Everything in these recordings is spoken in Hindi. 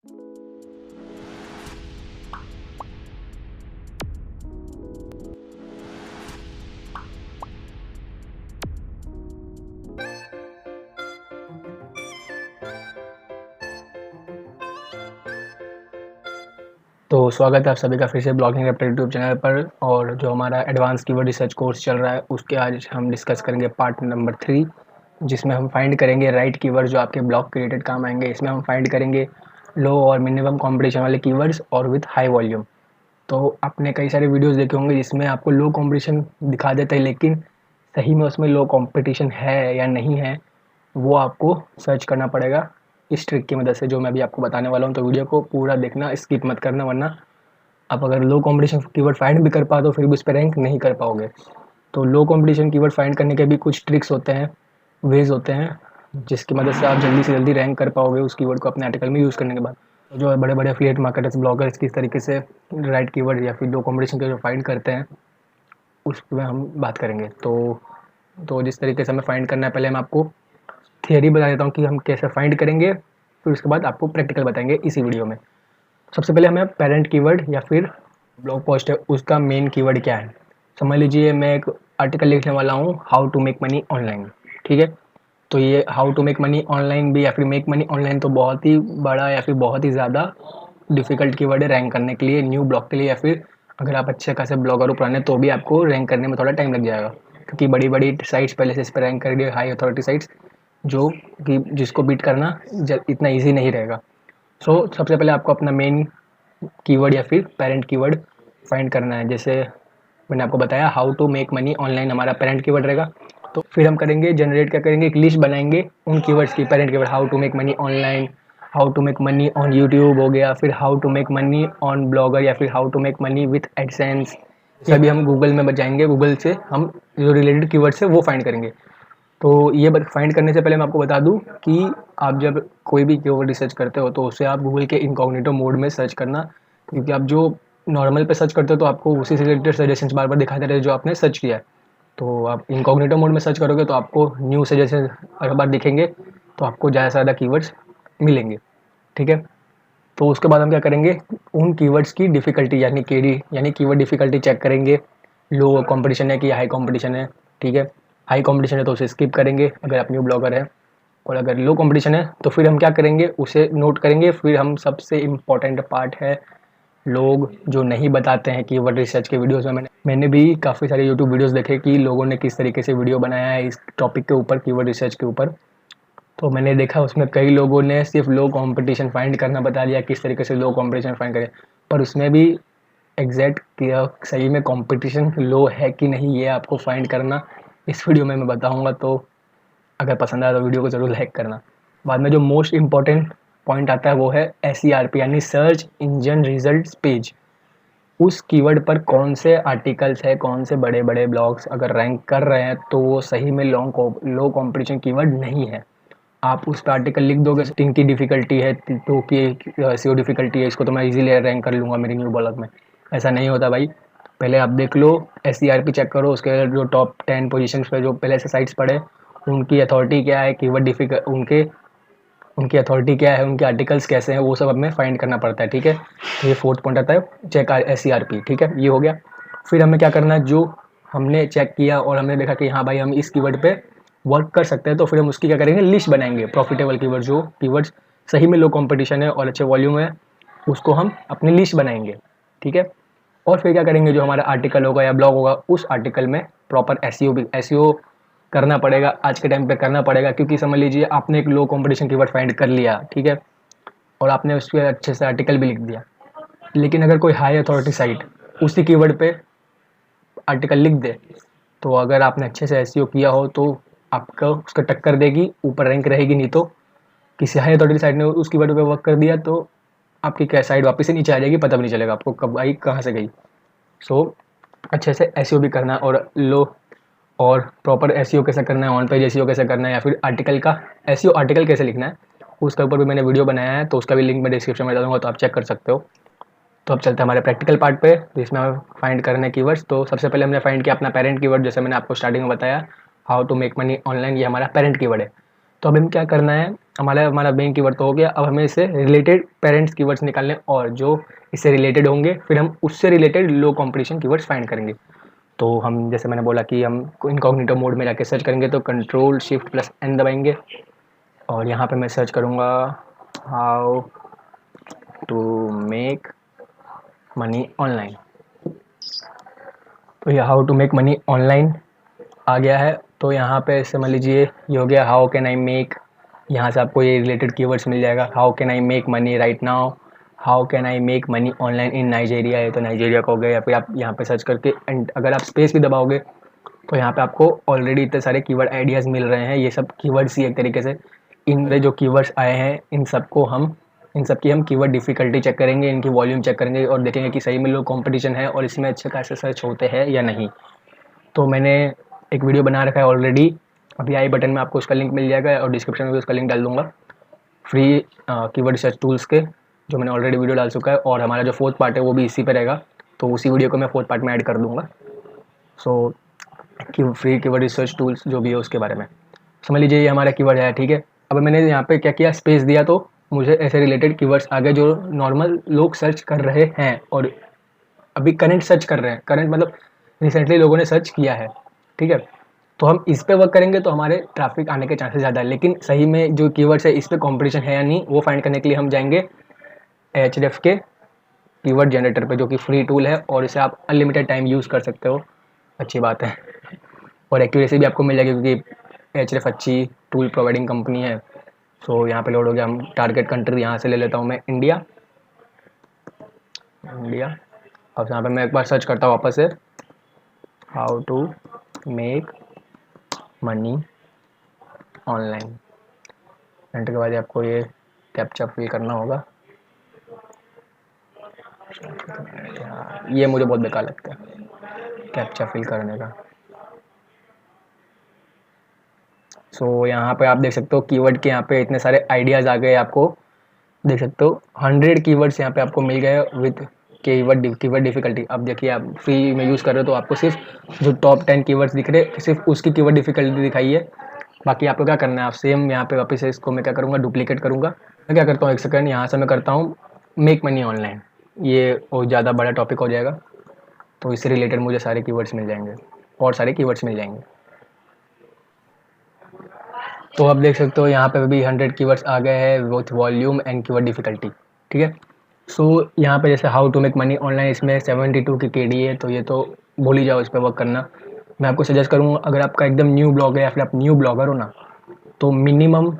तो स्वागत है आप सभी का फिर से ब्लॉगिंग रैप्टर यूट्यूब चैनल पर। और जो हमारा एडवांस कीवर्ड रिसर्च कोर्स चल रहा है उसके आज हम डिस्कस करेंगे पार्ट नंबर 3, जिसमें हम फाइंड करेंगे राइट कीवर्ड जो आपके ब्लॉग के रिलेटेड काम आएंगे। इसमें हम फाइंड करेंगे लो और मिनिमम कंपटीशन वाले कीवर्ड्स और विथ हाई वॉल्यूम। तो आपने कई सारे वीडियोस देखे होंगे जिसमें आपको लो कंपटीशन दिखा देते हैं, लेकिन सही में उसमें लो कंपटीशन है या नहीं है वो आपको सर्च करना पड़ेगा इस ट्रिक की मदद से जो मैं अभी आपको बताने वाला हूँ। तो वीडियो को पूरा देखना, स्किप मत करना, वरना आप अगर लो कंपटीशन कीवर्ड फाइंड भी कर पाओ तो फिर भी उस पर रैंक नहीं कर पाओगे। तो लो कंपटीशन कीवर्ड फाइंड करने के भी कुछ ट्रिक्स होते हैं, वेज होते हैं, जिसकी मदद से आप जल्दी से जल्दी रैंक कर पाओगे उस कीवर्ड को अपने आर्टिकल में यूज़ करने के बाद। तो जो बड़े बड़े एफिलिएट मार्केटर्स, ब्लॉगर्स किस तरीके से राइट कीवर्ड या फिर लो कंपटीशन के जो फाइंड करते हैं उस पर हम बात करेंगे। तो जिस तरीके से हमें फाइंड करना है, पहले मैं आपको थियरी बता देता हूँ कि हम कैसे फाइंड करेंगे, फिर उसके बाद आपको प्रैक्टिकल बताएंगे इसी वीडियो में। सबसे पहले हमें पेरेंट कीवर्ड या फिर ब्लॉग पोस्ट है उसका मेन कीवर्ड क्या है। समझ लीजिए मैं एक आर्टिकल लिखने वाला हूँ how to make money online, ठीक है। तो ये how to make money online भी या फिर मेक मनी ऑनलाइन तो बहुत ही बड़ा या फिर बहुत ही ज़्यादा डिफ़िकल्ट कीवर्ड है रैंक करने के लिए न्यू ब्लॉग के लिए, या फिर अगर आप अच्छे खासे ब्लॉगर हो पुराने तो भी आपको रैंक करने में थोड़ा टाइम लग जाएगा, क्योंकि बड़ी बड़ी साइट्स पहले से इस पर रैंक कर रही है, हाई अथॉरिटी साइट्स, जो कि जिसको बीट करना इतना ईजी नहीं रहेगा। सबसे पहले आपको अपना मेन कीवर्ड या फिर पेरेंट कीवर्ड फाइंड करना है। जैसे मैंने आपको बताया how to make money online हमारा पेरेंट कीवर्ड रहेगा। तो फिर हम करेंगे जनरेट, क्या करेंगे, एक लिस्ट बनाएंगे उन कीवर्ड्स की। Parent keyword how to make money online, how to make money on YouTube हो गया, फिर how to make money on blogger या फिर how to make money with AdSense. सभी हम गूगल में जाएंगे, गूगल से हम जो रिलेटेड कीवर्ड्स है वो फाइंड करेंगे। तो ये फाइंड करने से पहले मैं आपको बता दूं कि आप जब कोई भी कीवर्ड रिसर्च करते हो तो उसे आप गूगल के इनकॉग्निटो मोड में सर्च करना, क्योंकि आप जो नॉर्मल पे सर्च करते हो तो आपको उसी से रिलेटेड सजेशंस बार बार दिखाते रहे जो आपने सर्च किया है। तो आप इनकॉग्निटो मोड में सर्च करोगे तो आपको न्यू सजेशन हर बार दिखेंगे, तो आपको ज़्यादा से ज़्यादा कीवर्ड्स मिलेंगे, ठीक है। तो उसके बाद हम क्या करेंगे, उन कीवर्ड्स की डिफ़िकल्टी यानी केडी यानी कीवर्ड डिफ़िकल्टी चेक करेंगे। लो कंपटीशन है कि हाई कंपटीशन है, ठीक है। हाई कंपटीशन है तो उसे स्किप करेंगे अगर आप न्यू ब्लॉगर है, और अगर लो कंपटीशन है तो फिर हम क्या करेंगे, उसे नोट करेंगे। फिर हम सबसे इम्पॉर्टेंट पार्ट है, लोग जो नहीं बताते हैं कीवर्ड रिसर्च के वीडियोस में। मैंने भी काफ़ी सारे यूट्यूब वीडियोस देखे कि लोगों ने किस तरीके से वीडियो बनाया है इस टॉपिक के ऊपर, कीवर्ड रिसर्च के ऊपर। तो मैंने देखा उसमें कई लोगों ने सिर्फ लो कंपटीशन फाइंड करना बता दिया, किस तरीके से लो कंपटीशन फाइंड करें, पर उसमें भी एग्जैक्ट किया सही में कंपटीशन लो है कि नहीं ये आपको फाइंड करना इस वीडियो में मैं बताऊंगा। तो अगर पसंद आया तो वीडियो को ज़रूर लाइक करना। बाद में जो मोस्ट इम्पॉर्टेंट पॉइंट आता है वो है SERP यानी सर्च इंजन रिजल्ट्स पेज। उस कीवर्ड पर कौन से आर्टिकल्स है, कौन से बड़े बड़े ब्लॉग्स अगर रैंक कर रहे हैं तो वो सही में लो कंपटीशन कीवर्ड नहीं है। आप उस पर आर्टिकल लिख दोगे स्टिंग की डिफ़िकल्टी है तो कि SEO डिफ़िकल्टी है, इसको तो मैं इजीली रैंक कर लूँगा मेरी न्यू ब्लॉग में। ऐसा नहीं होता भाई। पहले आप देख लो, SERP चेक करो, उसके जो टॉप 10 पोजीशंस पे जो पहले से साइट्स पड़े उनकी अथॉरिटी क्या है, कीवर्ड डिफिकल्ट उनकी अथॉरिटी क्या है, उनके आर्टिकल्स कैसे हैं, वो सब हमें फाइंड करना पड़ता है, ठीक है। तो ये फोर्थ पॉइंट आता है, चेक SERP, ठीक है, ये हो गया। फिर हमें क्या करना है, जो हमने चेक किया और हमने देखा कि हाँ भाई हम इस कीवर्ड पे वर्क कर सकते हैं, तो फिर हम उसकी क्या करेंगे, लिस्ट बनाएंगे। प्रॉफिटेबल कीवर्ड, जो कीवर्ड्स सही में लो कंपटीशन है और अच्छे वॉल्यूम है, उसको हम अपनी लिस्ट बनाएंगे, ठीक है। और फिर क्या करेंगे, जो हमारा आर्टिकल होगा या ब्लॉग होगा उस आर्टिकल में प्रॉपर SEO करना पड़ेगा, आज के टाइम पे करना पड़ेगा। क्योंकि समझ लीजिए आपने एक लो कंपटीशन कीवर्ड फाइंड कर लिया, ठीक है, और आपने उस पर अच्छे से आर्टिकल भी लिख दिया, लेकिन अगर कोई हाई अथॉरिटी साइट उसी कीवर्ड पे आर्टिकल लिख दे, तो अगर आपने अच्छे से SEO किया हो तो आपका उसका टक्कर देगी, ऊपर रैंक रहेगी। नहीं तो किसी हाई अथॉरिटी साइट ने उस कीवर्ड पे वर्क कर दिया तो आपकी क्या साइट वापस से नीचे आ जाएगी, पता भी नहीं चलेगा आपको कब आई कहाँ से गई। अच्छे से SEO भी करना है, और प्रॉपर SEO कैसे करना है, ऑन पेज SEO कैसे करना है, या फिर आर्टिकल का SEO आर्टिकल कैसे लिखना है, उसके ऊपर भी मैंने वीडियो बनाया है, तो उसका भी लिंक मैं डिस्क्रिप्शन में डाल दूँगा, तो आप चेक कर सकते हो। तो अब चलते हैं हमारे प्रैक्टिकल पार्ट पे, जिसमें हमें फाइंड करने कीवर्ड्स। तो सबसे पहले हमने फाइंड किया अपना पेरेंट कीवर्ड, जैसे मैंने आपको स्टार्टिंग में बताया how to make money online, ये हमारा पेरेंट कीवर्ड है। तो अब हम क्या करना है, हमारा हमारा मेन कीवर्ड तो हो गया। अब हमें इससे रिलेटेड पेरेंट्स कीवर्ड्स निकालने और जो इससे रिलेटेड होंगे, फिर हम उससे रिलेटेड लो कॉम्पिटिशन कीवर्ड्स फाइंड करेंगे। तो हम जैसे मैंने बोला कि हम इनकॉग्निटो मोड में जाके सर्च करेंगे, तो कंट्रोल शिफ्ट प्लस एन दबाएंगे और यहाँ पे मैं सर्च करूँगा how to make money online. तो ये how to make money online आ गया है। तो यहाँ पे समझ लीजिए ये हो गया हाउ कैन आई मेक, यहाँ से आपको ये रिलेटेड कीवर्ड्स मिल जाएगा। How can I make money right now, how can I make money online in Nigeria है, तो नाइजीरिया का हो गया। या फिर आप यहाँ पे सर्च करके एंड अगर आप स्पेस भी दबाओगे तो यहाँ पे आपको ऑलरेडी इतने सारे कीवर्ड आइडियाज़ मिल रहे हैं। ये सब कीवर्ड्स ही एक तरीके से, इन जो कीवर्ड्स आए हैं इन सब की हम कीवर्ड डिफ़िकल्टी चेक करेंगे, इनकी वॉल्यूम चेक करेंगे और देखेंगे कि सही में लो कॉम्पिटिशन है और इसमें अच्छे खासे सर्च होते हैं या नहीं। तो मैंने एक वीडियो बना रखा है ऑलरेडी, अभी आई बटन में आपको उसका लिंक मिल जाएगा और डिस्क्रिप्शन में भी उसका लिंक डाल दूँगा, फ्री कीवर्ड रिसर्च टूल्स के, जो मैंने ऑलरेडी वीडियो डाल चुका है। और हमारा जो फोर्थ पार्ट है वो भी इसी पे रहेगा, तो उसी वीडियो को मैं फोर्थ पार्ट में ऐड कर दूँगा। सो कि फ्री कीवर्ड रिसर्च टूल्स जो भी है उसके बारे में समझ लीजिए, ये हमारा कीवर्ड है, ठीक है। अब मैंने यहाँ पे क्या किया, स्पेस दिया, तो मुझे ऐसे रिलेटेड कीवर्ड्स आ गए जो नॉर्मल लोग सर्च कर रहे हैं और अभी करंट सर्च कर रहे हैं। करंट मतलब रिसेंटली लोगों ने सर्च किया है, ठीक है। तो हम इस पे वर्क करेंगे तो हमारे ट्रैफिक आने के चांसेस ज़्यादा है, लेकिन सही में जो कीवर्ड्स है इस पे कंपटीशन है या नहीं, वो फाइंड करने के लिए हम जाएंगे Ahrefs के कीवर्ड जनरेटर पे, जो कि फ्री टूल है और इसे आप अनलिमिटेड टाइम यूज़ कर सकते हो। अच्छी बात है और एक्यूरेसी भी आपको मिल जाएगी क्योंकि Ahrefs अच्छी टूल प्रोवाइडिंग कंपनी है। सो यहाँ पे लोड हो गया। हम टारगेट कंट्री यहाँ से ले लेता हूँ मैं इंडिया। अब यहाँ पे मैं एक बार सर्च करता हूँ वापस से, how to make money online. Enter के बाद आपको ये कैप्चा फिल करना होगा। ये मुझे बहुत बेकार लगता है कैप्चा फिल करने का। सो यहाँ पे आप देख सकते हो कीवर्ड के यहाँ पे इतने सारे आइडियाज़ आ गए, आपको देख सकते हो 100 कीवर्ड्स यहाँ पे आपको मिल गए विद कीवर्ड डिफिकल्टी। अब देखिए आप फ्री में यूज़ कर रहे हो तो आपको सिर्फ जो टॉप 10 कीवर्ड्स दिख रहे सिर्फ उसकी कीवर्ड डिफिकल्टी दिखाई है। बाकी आपको क्या करना है, आप सेम यहाँ पे वापस से इसको मैं क्या करूँगा, डुप्लीकेट करूँगा। मैं क्या करता हूँ, एक सेकंड, यहाँ से मैं करता हूँ मेक मनी ऑनलाइन। ये और ज़्यादा बड़ा टॉपिक हो जाएगा, तो इससे रिलेटेड मुझे सारे कीवर्ड्स मिल जाएंगे और सारे कीवर्ड्स मिल जाएंगे। तो आप देख सकते हो यहाँ पे भी 100 कीवर्ड्स आ गए हैं with volume and keyword difficulty, ठीक है। सो यहाँ पे जैसे how to make money online, इसमें 72 की केडी है, तो ये तो भूल ही जाओ इस पर वर्क करना। मैं आपको सजेस्ट करूँगा अगर आपका एकदम न्यू ब्लॉग है या फिर आप न्यू ब्लॉगर हो ना, तो मिनिमम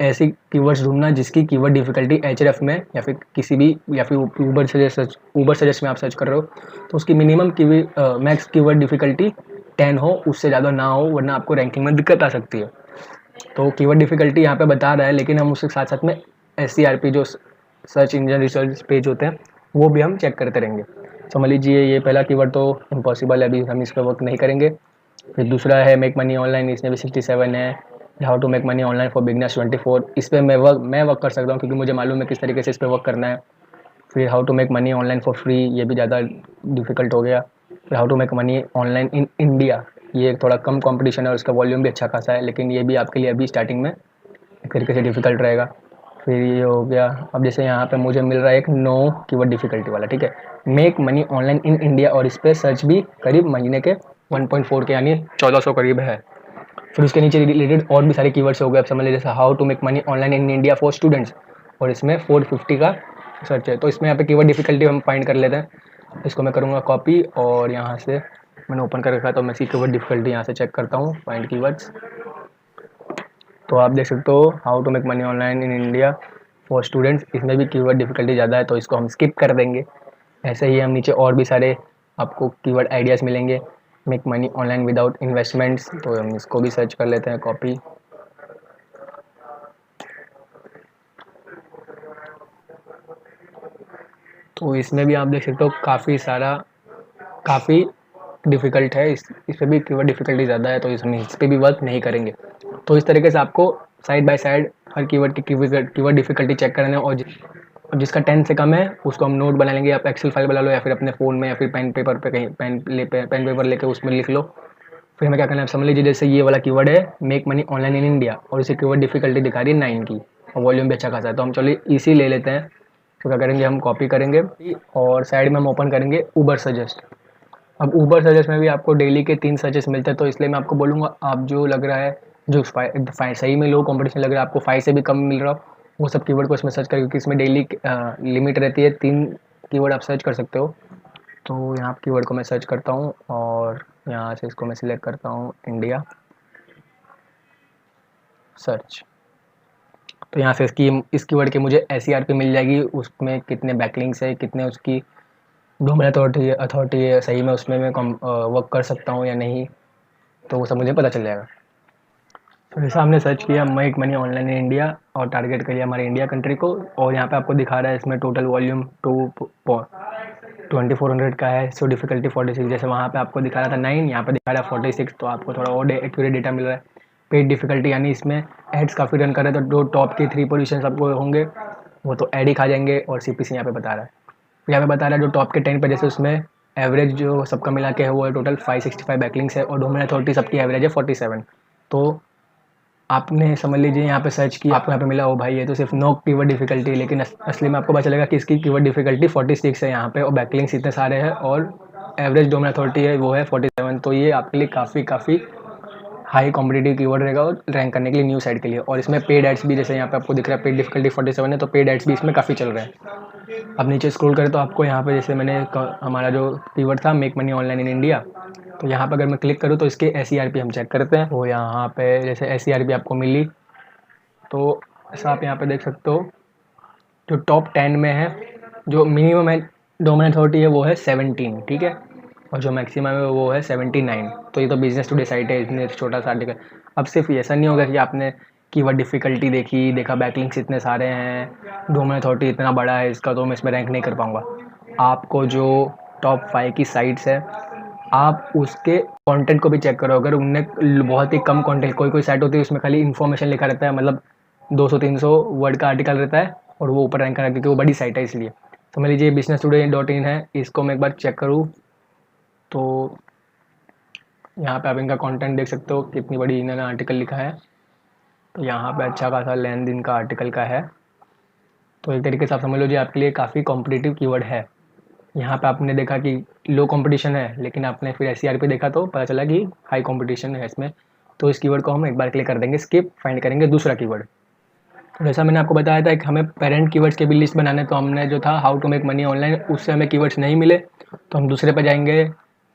ऐसी कीवर्ड्स ढूंढना जिसकी कीवर्ड डिफिकल्टी Ahrefs में या फिर किसी भी, या फिर ऊबर सजेस्ट में आप सर्च कर रहे हो तो उसकी मिनिमम मैक्स कीवर्ड डिफिकल्टी 10 हो, उससे ज़्यादा ना हो, वरना आपको रैंकिंग में दिक्कत आ सकती है। तो कीवर्ड डिफिकल्टी यहाँ पे बता रहा है, लेकिन हम उसके साथ साथ में SCRP जो सर्च इंजन रिसर्च पेज होते हैं वो भी हम चेक करते रहेंगे। समझ लीजिए ये पहला कीवर्ड तो इम्पॉसिबल है, अभी हम इस पर वर्क नहीं करेंगे। फिर दूसरा है मेक मनी ऑनलाइन, इसमें भी 67 है। How to make money online for beginners 24, इस पर मैं वर्क कर सकता हूँ क्योंकि मुझे मालूम है किस तरीके से इस पर वर्क करना है। फिर how to make money online for free, ये भी ज़्यादा डिफिकल्ट हो गया। फिर how to make money online in India, ये थोड़ा कम कंपटीशन है और इसका वॉल्यूम भी अच्छा खासा है, लेकिन ये भी आपके लिए अभी स्टार्टिंग में एक तरीके से डिफ़िकल्ट रहेगा। फिर ये हो गया। अब जैसे यहाँ पे मुझे मिल रहा है एक नो कीवर्ड डिफ़िकल्टी वाला, ठीक है, make money online in India, और इस पर सर्च भी करीब महीने के 1.4 के यानी 1400 करीब है। फिर उसके नीचे रिलेटेड और भी सारे कीवर्ड्स हो गए। अब समझ लीजिए जैसे how to make money online in India for students, और इसमें 450 का सर्च है। तो इसमें यहाँ पे कीवर्ड डिफ़िकल्टी हम फाइंड कर लेते हैं। इसको मैं करूँगा कॉपी और यहाँ से मैंने ओपन कर रखा है, तो मैं इसकी कीवर्ड डिफ़िकल्टी यहाँ से चेक करता हूँ, फाइंड कीवर्ड्स। तो आप देख सकते हो how to make money online in India for students, इसमें भी कीवर्ड डिफ़िकल्टी ज़्यादा है, तो इसको हम स्किप कर देंगे। ऐसे ही हम नीचे और भी सारे आपको कीवर्ड आइडियाज़ मिलेंगे। Make money online without investments, तो हम इसको भी सर्च कर लेते हैं, कॉपी। तो इसमें भी आप देख सकते हो काफ़ी डिफ़िकल्ट है, इस पर भी कीवर्ड डिफ़िकल्टी ज़्यादा है, तो इसमें इस पर भी वर्क नहीं करेंगे। तो इस तरीके से आपको side by side her keyword की कीवर्ड डिफ़िकल्टी चेक करना है, और जिसका 10 से कम है उसको हम नोट बना लेंगे। आप एक्सेल फाइल बना लो या फिर अपने फ़ोन में या फिर पेन पेपर पे कहीं पेन पेपर लेके उसमें लिख लो फिर हमें क्या करना है, समझ लीजिए जैसे ये वाला कीवर्ड है make money online in India और इसे कीवर्ड डिफिकल्टी दिखा रही है 9 की और वॉल्यूम भी अच्छा खासा है, तो हम चलिए इसी ले लेते हैं। तो क्या करेंगे, हम कॉपी करेंगे और साइड में हम ओपन करेंगे ऊबर सजेस्ट। अब ऊबर सजेस्ट में भी आपको डेली के 3 सजेस्ट मिलते हैं, तो इसलिए मैं आपको बोलूँगा आप जो लग रहा है जो सही में लो कंपटीशन लग रहा है, आपको 5 से भी कम मिल रहा हो, वो सब कीवर्ड को इसमें सर्च करें, क्योंकि इसमें डेली लिमिट रहती है, 3 कीवर्ड आप सर्च कर सकते हो। तो यहाँ कीवर्ड को मैं सर्च करता हूँ और यहाँ से इसको मैं सिलेक्ट करता हूँ इंडिया सर्च। तो यहाँ से इस कीवर्ड की मुझे SERP मिल जाएगी, उसमें कितने बैकलिंक्स है, कितने उसकी डोमेन अथॉरिटी है, सही में उसमें मैं वर्क कर सकता हूँ या नहीं, तो वो सब मुझे पता चल जाएगा। तो जैसा हमने सर्च किया make money online in India और टारगेट कर लिया हमारे इंडिया कंट्री को, और यहाँ पे आपको दिखा रहा है इसमें टोटल वॉल्यूम 2400 का है। सो डिफिकल्टी 46, जैसे वहाँ पे आपको दिखा रहा था 9, यहाँ पे दिखा रहा है 46, तो आपको थोड़ा और एक्यूरेट डेटा मिल रहा है। पेड डिफिकल्टी यानी इसमें एड्स काफ़ी रन कर रहे हैं, तो जो टॉप की 3 पोजीशन आपको होंगे वो तो एड ही खा जाएंगे, और CPC यहाँ पे बता रहा है। यहाँ पे बता रहा है जो टॉप के 10 पे जैसे उसमें एवरेज जो सबका मिला के है वो है टोटल 565 बैकलिंक्स है, और डोमेन अथॉरिटी सबकी एवरेज है 47। तो आपने समझ लीजिए यहाँ पे सर्च किया, आपको यहाँ पे मिला, ओ भाई ये तो सिर्फ नो कीवर्ड डिफिकल्टी, लेकिन असली में आपको पता चलेगा कि इसकी कीवर्ड डिफिकल्टी 46 है यहाँ पे, और बैकलिंक्स इतने सारे हैं, और एवरेज डोमेन अथॉरिटी है वो है 47। तो ये आपके लिए काफ़ी हाई कॉम्पिटिटिव कीवर्ड रहेगा और रैंक करने के लिए न्यू साइट के लिए। और इसमें पेड एड्स भी, जैसे यहाँ पे आपको दिख रहा है पेड डिफिकल्टी 47 है, तो पेड एड्स भी इसमें काफ़ी चल रहे हैं। अब नीचे स्क्रॉल करें तो आपको यहाँ पे जैसे हमारा जो कीवर्ड था make money online in India, तो यहाँ पर अगर मैं क्लिक करूँ तो इसके SERP हम चेक करते हैं। वो यहाँ पे जैसे SERP आपको मिली, तो ऐसा आप यहाँ पे देख सकते हो जो टॉप 10 में है, जो मिनिमम है डोमेन अथॉरिटी है वो है 17, ठीक है, और जो मैक्सिमम है वो है 79। तो ये तो बिजनेस टुडे साइट है, इतने छोटा सा आर्टिकल। अब सिर्फ ऐसा नहीं होगा कि आपने कीवर्ड डिफिकल्टी देखा बैकलिंक्स इतने सारे हैं, डोमेन अथॉरिटी इतना बड़ा है इसका, तो मैं इसमें रैंक नहीं कर पाऊँगा। आपको जो टॉप 5 की साइट्स है आप उसके कंटेंट को भी चेक करो। अगर उनने बहुत ही कम कंटेंट, कोई साइट होती है उसमें खाली इन्फॉर्मेशन लिखा रहता है, मतलब 200-300 वर्ड का आर्टिकल रहता है, और वो ऊपर रैंक करा क्योंकि वो बड़ी साइट है इसलिए। समझ लीजिए business-today.in है, इसको मैं एक बार चेक करूँ तो यहाँ पे आप इनका कंटेंट देख सकते हो कितनी बड़ी इन्होंने आर्टिकल लिखा है। तो यहाँ पे अच्छा खासा लेंथ इनका आर्टिकल का है, तो एक तरीके से आप समझ लीजिए आपके लिए काफ़ी कॉम्पिटिटिव कीवर्ड है। यहाँ पे आपने देखा कि लो कंपटीशन है, लेकिन आपने फिर SERP देखा तो पता चला कि हाई कंपटीशन है इसमें। तो इस कीवर्ड को हम एक बार क्लिक कर देंगे स्किप, फाइंड करेंगे दूसरा कीवर्ड। तो जैसा मैंने आपको बताया था कि हमें पेरेंट कीवर्ड्स के भी लिस्ट बनाने, तो हमने जो था how to make money online, उससे हमें कीवर्ड्स नहीं मिले, तो हम दूसरे पे जाएंगे।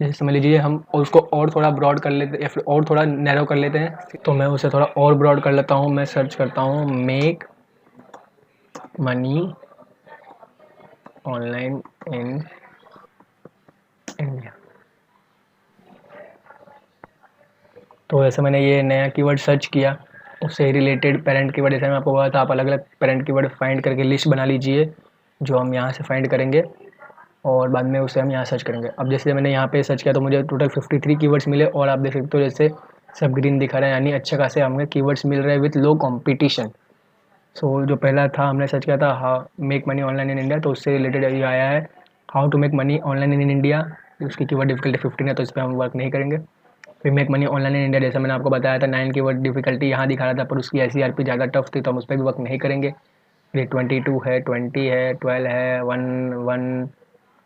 जैसे समझ लीजिए हम उसको और थोड़ा ब्रॉड कर लेते या फिर और थोड़ा नैरो कर लेते हैं, तो मैं उसे थोड़ा और ब्रॉड कर लेता हूँ। मैं सर्च करता हूँ make money online in India. तो जैसे मैंने ये नया कीवर्ड सर्च किया, उससे रिलेटेड पेरेंट कीवर्ड, जैसे मैं आपको बोला था आप अलग अलग पेरेंट कीवर्ड फाइंड करके लिस्ट बना लीजिए, जो हम यहाँ से फाइंड करेंगे और बाद में उसे हम यहाँ सर्च करेंगे। अब जैसे मैंने यहाँ पे सर्च किया तो मुझे टोटल 53 कीवर्ड्स मिले, और आप देख सकते हो जैसे सब ग्रीन दिखा रहा है, यानी अच्छे खासे हमें कीवर्ड्स मिल रहे हैं विथ लो कॉम्पिटिशन। सो जो पहला था हमने सर्च किया था make money online in India, तो उससे रिलेटेड ये आया है how to make money online in India. उसकी कीवर्ड डिफिकल्टी 15 है, तो इस पर हम वर्क नहीं करेंगे। फिर make money online in India, जैसे मैंने आपको बताया था 9 कीवर्ड डिफिकल्टी यहाँ दिखा रहा था, पर उसकी SERP ज़्यादा टफ थी, तो हम उस पर भी वर्क नहीं करेंगे। फिर 22 है, 20 है, 12 है, 1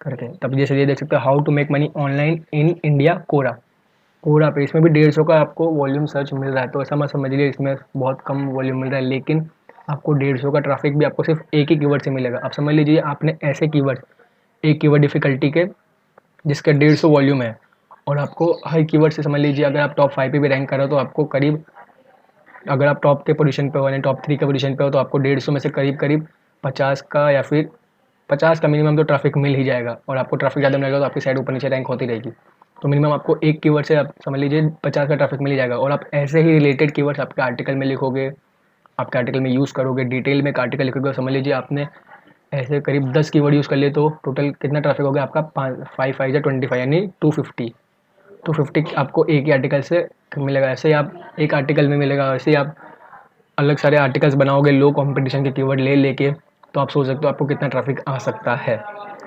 करके। तब जैसे ये देख सकते हो how to make money online in India Quora पे, इसमें भी 150 का आपको वॉल्यूम सर्च मिल रहा है। तो ऐसा मत समझिए इसमें बहुत कम वॉल्यूम मिल रहा है, लेकिन आपको 150 का ट्रैफिक भी आपको सिर्फ एक ही कीवर्ड से मिलेगा। आप समझ लीजिए आपने ऐसे कीवर्ड, एक कीवर्ड डिफिकल्टी के जिसका 150 वॉल्यूम है, और आपको हाई कीवर्ड से समझ लीजिए अगर आप टॉप 5 पे भी रैंक करो तो आपको करीब, अगर आप टॉप के पोजीशन पे हो यानी टॉप 3 के पोजीशन पे हो, तो आपको 150 में से करीब 50 का या फिर 50 का मिनिमम तो ट्रैफिक मिल ही जाएगा। और आपको ट्रैफिक ज़्यादा मिलेगा तो आपकी साइड ऊपर नीचे रैंक होती रहेगी। तो मिनिमम आपको एक कीवर्ड से आप समझ लीजिए 50 का ट्रैफिक मिल ही जाएगा। और आप ऐसे ही रिलेटेड कीवर्ड्स आपके आर्टिकल में लिखोगे, आपके आर्टिकल में यूज़ करोगे, डिटेल में एक आर्टिकल लिखोगे, समझ लीजिए आपने ऐसे करीब 10 कीवर्ड यूज़ कर लिए, तो टोटल कितना ट्रैफिक हो गया आपका 5 5 या 25 यानी 250 आपको एक ही आर्टिकल से मिलेगा। ऐसे ही आप एक आर्टिकल में मिलेगा, वैसे ही आप अलग सारे आर्टिकल्स बनाओगे लो कंपटीशन के कीवर्ड ले लेके, तो आप सोच सकते हो आपको कितना ट्रैफिक आ सकता है।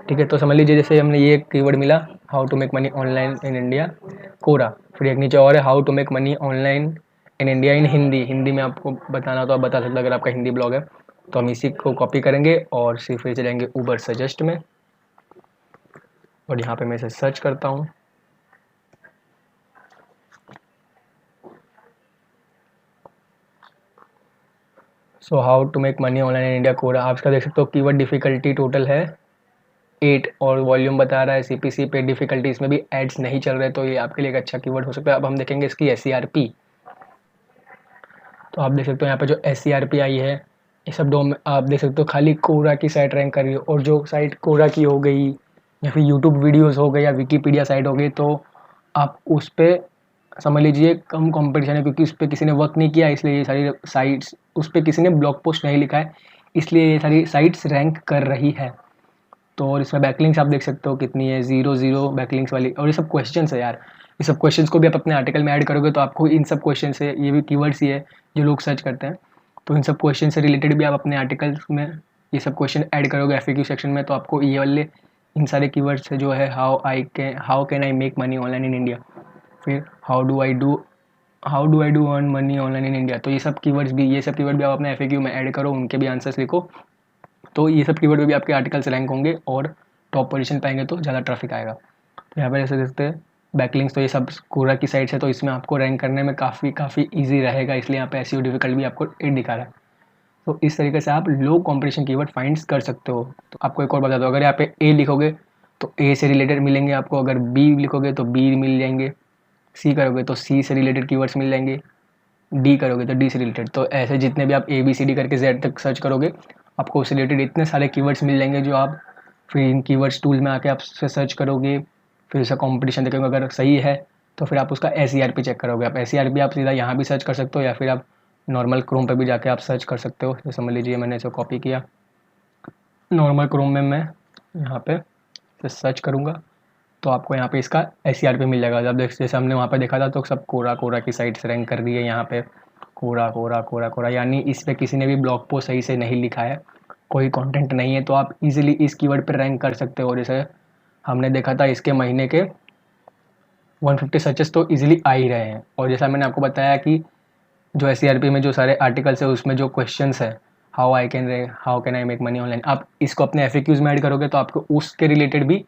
ठीक है। तो समझ लीजिए जैसे हमने ये कीवर्ड मिला, how to make money online in India Quora, फिर एक नीचे और है how to make money online in India in Hindi. Hindi में आपको बताना तो आप बता सकते हो अगर आपका हिंदी ब्लॉग है। तो हम इसी को कॉपी करेंगे और फिर चलेंगे ऊबर सजेस्ट में, और यहाँ पे मैं इसे सर्च करता हूँ। So how to make money online in India Quora, आप इसका देख सकते हो कीवर्ड डिफ़िकल्टी टोटल है 8 और वॉल्यूम बता रहा है सीपीसी पे डिफ़िकल्टी, इसमें भी एड्स नहीं चल रहे, तो ये आपके लिए एक अच्छा कीवर्ड हो सकता है। अब हम देखेंगे इसकी एससीआरपी। तो आप देख सकते हो यहाँ पे जो एससीआरपी आई है, ये सब डोम आप देख सकते हो खाली कोरा की साइट रैंक कर रही है, और जो साइट कोरा की हो गई या फिर यूट्यूब वीडियोस हो गई या विकीपीडिया साइट हो गई, तो आप उस पर समझ लीजिए कम कंपटीशन है, क्योंकि उस पर किसी ने वर्क नहीं किया, इसलिए ये सारी साइट्स, उस पर किसी ने ब्लॉग पोस्ट नहीं लिखा है, इसलिए ये सारी साइट्स रैंक कर रही है। तो और इसमें बैकलिंक्स आप देख सकते हो कितनी है, 0 बैकलिंक्स वाली। और ये सब क्वेश्चंस है यार, ये सब क्वेश्चंस को भी आप अपने आर्टिकल में ऐड करोगे तो आपको इन सब क्वेश्चन से, ये भी कीवर्ड्स ही है जो लोग सर्च करते हैं, तो इन सब क्वेश्चन से रिलेटेड भी आप अपने आर्टिकल्स में ये सब क्वेश्चन ऐड करोगे एफएक्यू सेक्शन में, तो आपको ये वाले इन सारे कीवर्ड्स से जो है how can I make money online in India, फिर how do I do earn money online in India, तो ये सब कीवर्ड्स भी, ये सब कीवर्ड भी आप अपने एफएक्यू में ऐड करो, उनके भी आंसर्स लिखो, तो ये सब कीवर्ड भी आपके आर्टिकल से रैंक होंगे और टॉप पोजीशन पाएंगे, तो ज़्यादा ट्रैफिक आएगा। तो यहाँ पर जैसे देखते हैं बैकलिंक्स, तो ये सब कोरा की साइट है, तो इसमें आपको रैंक करने में काफ़ी ईजी रहेगा, इसलिए यहाँ पे एसईओ डिफिकल्ट भी आपको दिखा रहा है। तो इस तरीके से आप लो कॉम्पिटिशन कीवर्ड फाइंड्स कर सकते हो। तो आपको एक और बता दो, अगर यहाँ पे ए लिखोगे तो ए से रिलेटेड मिलेंगे आपको, अगर बी लिखोगे तो बी मिल जाएंगे, सी करोगे तो सी से रिलेटेड कीवर्ड्स मिल जाएंगे, डी करोगे तो डी से रिलेटेड, तो ऐसे जितने भी आप ए बी सी डी करके जेड तक सर्च करोगे आपको उससे रिलेटेड इतने सारे कीवर्ड्स मिल जाएंगे, जो आप फिर इन कीवर्ड्स टूल में आके आप उससे सर्च करोगे, फिर उसका कंपटीशन देखेंगे, अगर सही है तो फिर आप उसका एसईआरपी चेक करोगे। आप एसईआरपी आप सीधा यहाँ भी सर्च कर सकते हो, या फिर आप नॉर्मल क्रोम पे भी जाके आप सर्च कर सकते हो। जैसे समझ लीजिए मैंने इसे कॉपी किया, नॉर्मल क्रोम में मैं यहाँ पे सर्च करूँगा तो आपको यहाँ पे इसका एसईआरपी मिल जाएगा। जब जैसे हमने वहाँ पे देखा था तो सब कोरा की साइट्स रैंक कर रही है, यहाँ पे कोरा, यानी इस पर किसी ने भी ब्लॉग पोस्ट सही से नहीं लिखा है, कोई कंटेंट नहीं है, तो आप इजीली इस कीवर्ड पर रैंक कर सकते हो। जैसे हमने देखा था इसके महीने के 150 सर्चेस तो इजीली आ ही रहे हैं, और जैसा मैंने आपको बताया कि जो एसईआरपी में जो सारे आर्टिकल्स है उसमें जो क्वेश्चंस है how can I make money online, आप इसको अपने एफएक्यूज में ऐड करोगे तो आपको उसके रिलेटेड भी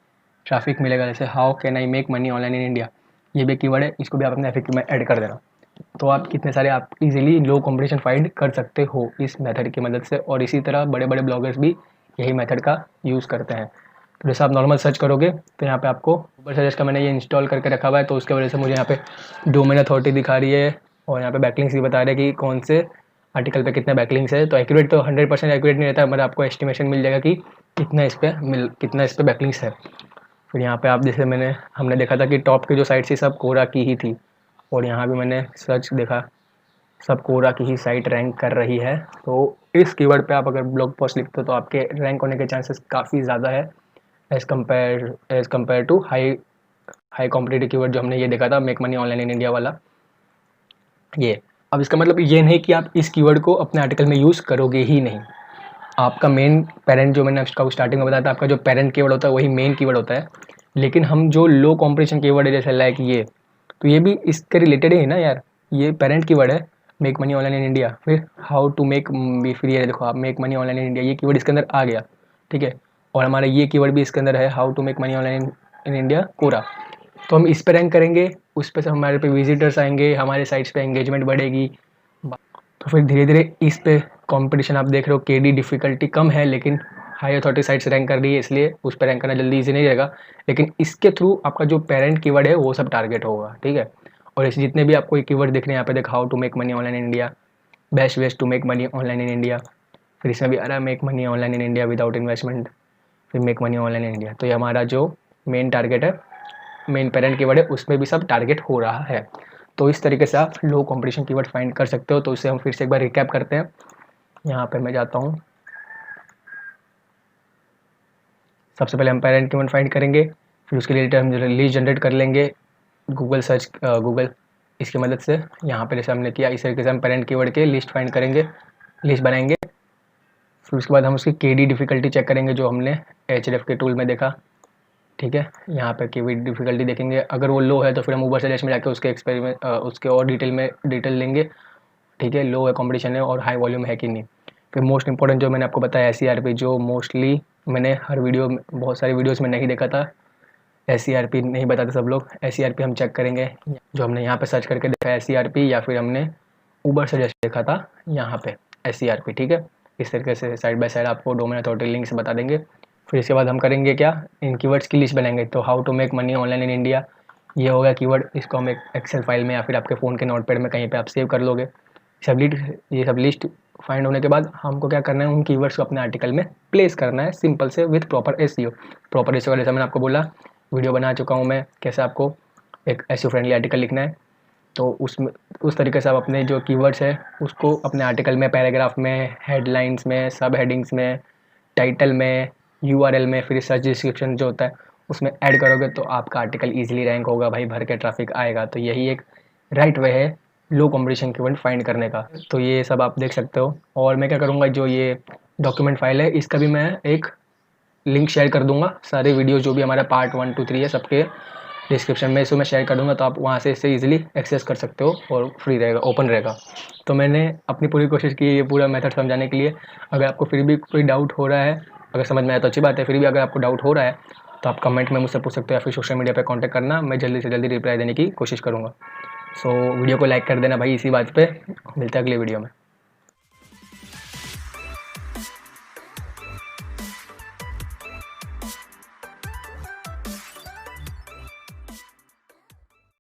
ट्रैफिक मिलेगा। जैसे how can I make money online in India, ये भी कीवर्ड है, इसको भी आप अपने एफएक्यू में ऐड कर देना, तो आप कितने सारे आप इजीली लो कंपटीशन फाइंड कर सकते हो इस मेथड की मदद से। और इसी तरह बड़े बड़े ब्लॉगर्स भी यही मेथड का यूज़ करते हैं। तो जैसे आप नॉर्मल सर्च करोगे तो यहाँ पे आपको ऊबर सजेस्ट का मैंने ये इंस्टॉल करके रखा हुआ है, तो उसके वजह से मुझे यहाँ पे डोमेन अथॉरिटी दिखा रही है, और यहाँ पे बैकलिंक्स भी बता रहे हैं कि कौन से आर्टिकल पे कितने बैकलिंक्स है। तो एक्यूरेट तो 100% एक्यूरेट नहीं रहता, मतलब आपको एस्टिमेशन मिल जाएगा कि कितना इस पर बैकलिंक्स है। फिर यहाँ पे आप जैसे हमने देखा था कि टॉप की जो साइट थी सब कोरा की ही थी, और यहाँ भी मैंने सर्च देखा सब कोरा की ही साइट रैंक कर रही है। तो इस कीवर्ड पे आप अगर ब्लॉग पोस्ट लिखते हो तो आपके रैंक होने के चांसेस काफ़ी ज़्यादा है as compare to high competitive keyword जो हमने ये देखा था make money online in India वाला ये। अब इसका मतलब ये नहीं कि आप इस कीवर्ड को अपने आर्टिकल में यूज़ करोगे ही नहीं, आपका मेन पेरेंट जो मैंने आपका स्टार्टिंग में बताया था, आपका जो पेरेंट कीवर्ड होता है वही मेन कीवर्ड होता है, लेकिन हम जो लो कॉम्पिटिशन कीवर्ड है जैसे लाइक ये, तो ये भी इसके रिलेटेड ही ना यार, ये पेरेंट कीवर्ड है make money online in India. फिर how to make be free है, देखो आप make money online in India ये कीवर्ड इसके अंदर आ गया, ठीक है, और हमारा ये कीवर्ड भी इसके अंदर है how to make money online in India Quora. तो हम इस पर रैंक करेंगे, उस पर से हमारे पे विजिटर्स आएंगे, हमारे साइट्स पे एंगेजमेंट बढ़ेगी, तो फिर धीरे धीरे इस पे कंपटीशन आप देख रहे हो केडी डिफ़िकल्टी कम है, लेकिन हाई अथॉरिटी साइट्स रैंक कर रही है, इसलिए उस पर रैंक करना जल्दी ईजी नहीं रहेगा, लेकिन इसके थ्रू आपका जो पेरेंट कीवर्ड है वो सब टारगेट होगा, ठीक है। और ऐसे जितने भी आपको कीवर्ड दिख रहे हैं यहाँ पे देख, how to make money online in India, best ways to make money online in India, फिर इसमें भी आ रहा है make money online in India without investment, फिर make money online in India. तो ये हमारा जो मेन टारगेट है, मेन पेरेंट कीवर्ड है, उसमें भी सब टारगेट हो रहा है। तो इस तरीके से आप लो कंपटीशन कीवर्ड फाइंड कर सकते हो। तो इसे हम फिर से एक बार रिकैप करते हैं। यहाँ पे मैं जाता हूँ, सबसे पहले हम पेरेंट कीवर्ड फाइंड करेंगे, फिर उसके रिलेटेड हम लिस्ट जनरेट कर लेंगे गूगल इसकी मदद से। यहाँ पे जैसे हमने किया इस तरीके से हम पेरेंट कीवर्ड के लिस्ट फाइंड करेंगे, लिस्ट बनाएंगे, फिर उसके बाद हम उसकी KD डिफ़िकल्टी चेक करेंगे जो हमने Href के टूल में देखा, ठीक है। यहाँ पे KD डिफ़िकल्टी देखेंगे, अगर वो लो है तो फिर हम ऊबर सजेस्ट में जाके उसके एक्सपेरिमेंट उसके और डिटेल लेंगे, ठीक है। लो है, कॉम्पिटिशन है और हाई वॉल्यूम है कि नहीं। फिर मोस्ट इंपॉर्टेंट जो मैंने आपको बताया SCRP, जो मोस्टली मैंने हर वीडियो में, बहुत सारी वीडियोज़ में नहीं देखा था। SCRP नहीं बताते सब लोग। SCRP हम चेक करेंगे, जो हमने यहाँ पे सर्च करके देखा है SCRP, या फिर हमने ऊबर सजेस्ट देखा था यहाँ पे SCRP, ठीक है। इस तरीके से साइड बाय साइड आपको डोमेन अथॉरिटी लिंक से बता देंगे। फिर इसके बाद हम करेंगे क्या, इन कीवर्ड्स की लिस्ट बनाएंगे। तो how to make money online in India, ये हो गया कीवर्ड। इसको हम एक एक्सेल फाइल में या फिर आपके फ़ोन के नोटपैड में कहीं पे आप सेव कर लोगे। ये सब लिस्ट फाइंड होने के बाद हमको क्या करना है, उन कीवर्ड्स को अपने आर्टिकल में प्लेस करना है, सिंपल से, with proper SEO। Proper SEO जैसा मैंने आपको बोला, वीडियो बना चुका हूँ मैं, कैसे आपको एक SEO फ्रेंडली आर्टिकल लिखना है। तो उसमें उस तरीके से आप अपने जो कीवर्ड्स है उसको अपने आर्टिकल में, पैराग्राफ में, हेडलाइंस में, सब हेडिंग्स में, टाइटल में, URL में, फिर सर्च डिस्क्रिप्शन जो होता है उसमें ऐड करोगे तो आपका आर्टिकल ईजिली रैंक होगा भाई, भर के ट्रैफिक आएगा। तो यही एक राइट वे है लो कॉम्पिटिशन कीवर्ड फाइंड करने का। तो ये सब आप देख सकते हो। और मैं क्या करूँगा, जो ये डॉक्यूमेंट फाइल है इसका भी मैं एक लिंक शेयर कर दूंगा। सारे वीडियो जो भी हमारा पार्ट 1 2 3 है सबके डिस्क्रिप्शन में इसको मैं शेयर कर दूंगा, तो आप वहाँ से इसे ईजिली एक्सेस कर सकते हो और फ्री रहेगा, ओपन रहेगा। तो मैंने अपनी पूरी कोशिश की ये पूरा मेथड समझाने के लिए। अगर आपको फिर भी कोई डाउट हो रहा है, अगर समझ में आया तो अच्छी बात है, फिर भी अगर आपको डाउट हो रहा है तो आप कमेंट में मुझसे पूछ सकते हो या फिर सोशल मीडिया पर कॉन्टैक्ट करना, मैं जल्दी से जल्दी रिप्लाई देने की कोशिश करूँगा। सो वीडियो को लाइक कर देना भाई इसी बात पे। मिलता है अगले वीडियो में।